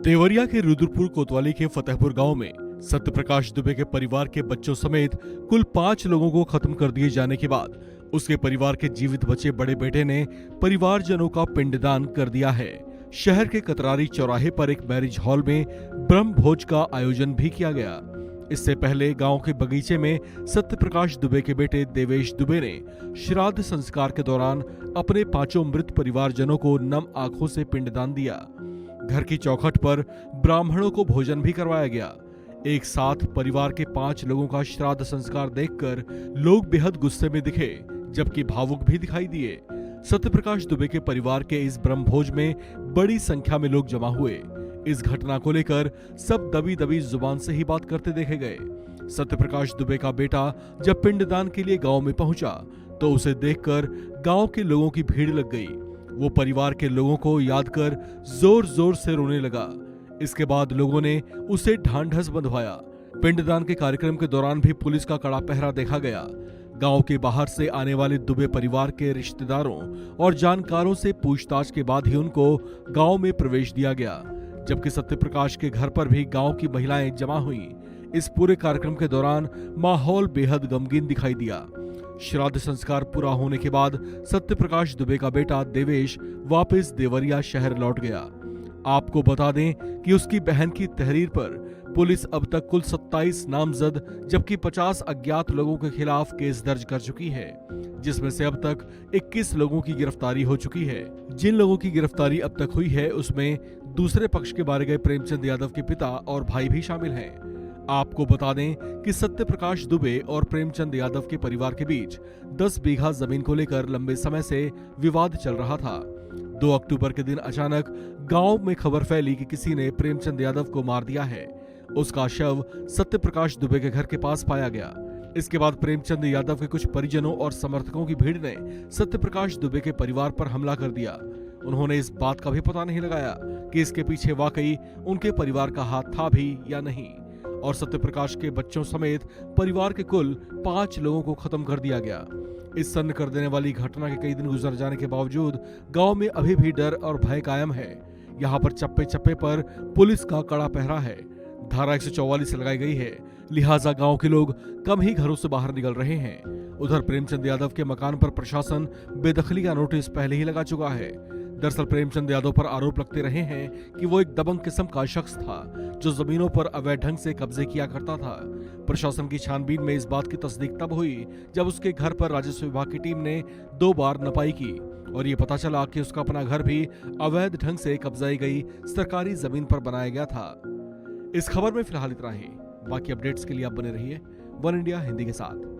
देवरिया के रुद्रपुर कोतवाली के फतेहपुर गांव में सत्य प्रकाश दुबे के परिवार के बच्चों समेत कुल 5 लोगों को खत्म कर दिए जाने के बाद उसके परिवार के जीवित बचे बड़े बेटे ने परिवारजनों का पिंडदान कर दिया है। शहर के कतरारी चौराहे पर एक मैरिज हॉल में ब्रह्म भोज का आयोजन भी किया गया। इससे पहले गांव के बगीचे में सत्य प्रकाश दुबे के बेटे देवेश दुबे ने श्राद्ध संस्कार के दौरान अपने 5 मृत परिवारजनों को नम आंखों से पिंडदान दिया। घर की चौखट पर ब्राह्मणों को भोजन भी करवाया गया। एक साथ परिवार के 5 लोगों का श्राद्ध संस्कार देखकर लोग बेहद गुस्से में दिखे, जबकि भावुक भी दिखाई दिए। सत्य प्रकाश दुबे के परिवार के इस ब्रह्मभोज में बड़ी संख्या में लोग जमा हुए। इस घटना को लेकर सब दबी दबी जुबान से ही बात करते देखे गए। सत्य प्रकाश दुबे का बेटा जब पिंडदान के लिए गांव में पहुंचा तो उसे देखकर गांव के लोगों की भीड़ लग गई। वो परिवार के लोगों को याद कर जोर जोर से रोने लगा। इसके बाद लोगों ने उसे ढांढस बंधवाया। पिंडदान के कार्यक्रम के दौरान भी पुलिस का कड़ा पहरा देखा गया। गांव के बाहर से आने वाले दुबे परिवार के रिश्तेदारों और जानकारों से पूछताछ के बाद ही उनको गांव में प्रवेश दिया गया, जबकि सत्य प्रकाश के घर पर भी गांव की महिलाएं जमा हुईं। इस पूरे कार्यक्रम के दौरान माहौल बेहद गमगीन दिखाई दिया। श्राद्ध संस्कार पूरा होने के बाद सत्य प्रकाश दुबे का बेटा देवेश वापस देवरिया शहर लौट गया। आपको बता दें कि उसकी बहन की तहरीर पर पुलिस अब तक कुल 27 नामजद जबकि 50 अज्ञात लोगों के खिलाफ केस दर्ज कर चुकी है, जिसमें से अब तक 21 लोगों की गिरफ्तारी हो चुकी है। जिन लोगों की गिरफ्तारी अब तक हुई है उसमें दूसरे पक्ष के मारे गए प्रेमचंद यादव के पिता और भाई भी शामिल हैं। आपको बता दें कि सत्य प्रकाश दुबे और प्रेमचंद यादव के परिवार के बीच 10 बीघा जमीन को लेकर लंबे समय से विवाद चल रहा था। 2 अक्टूबर के दिन अचानक गांव में खबर फैली कि किसी ने प्रेमचंद यादव को मार दिया है। उसका शव सत्य प्रकाश दुबे के घर के पास पाया गया। इसके बाद प्रेमचंद यादव के कुछ परिजनों और समर्थकों की भीड़ ने सत्य प्रकाश दुबे के परिवार पर हमला कर दिया। उन्होंने इस बात का भी पता नहीं लगाया कि इसके पीछे वाकई उनके परिवार का हाथ था भी या नहीं, और सत्य प्रकाश के बच्चों समेत परिवार के कुल 5 लोगों को खत्म कर दिया गया। इस सन्न कर देने वाली घटना के कई दिन गुजर जाने के बावजूद गांव में अभी भी डर और भय कायम है। यहाँ पर चप्पे चप्पे पर पुलिस का कड़ा पहरा है। धारा 144 लगाई गई है, लिहाजा गांव के लोग कम ही घरों से बाहर निकल रहे हैं। उधर प्रेमचंद यादव के मकान पर प्रशासन बेदखली का नोटिस पहले ही लगा चुका है। दरअसल प्रेमचंद यादव पर आरोप लगते रहे हैं कि वो एक दबंग किस्म का शख्स था जो जमीनों पर अवैध ढंग से कब्जे किया करता था। प्रशासन की छानबीन में इस बात की तस्दीक तब हुई जब उसके घर पर राजस्व विभाग की टीम ने 2 बार नपाई की और ये पता चला कि उसका अपना घर भी अवैध ढंग से कब्जाई गई सरकारी जमीन पर बनाया गया था। इस खबर में फिलहाल इतना ही। बाकी अपडेट्स के लिए आप बने रहिए वन इंडिया हिंदी के साथ।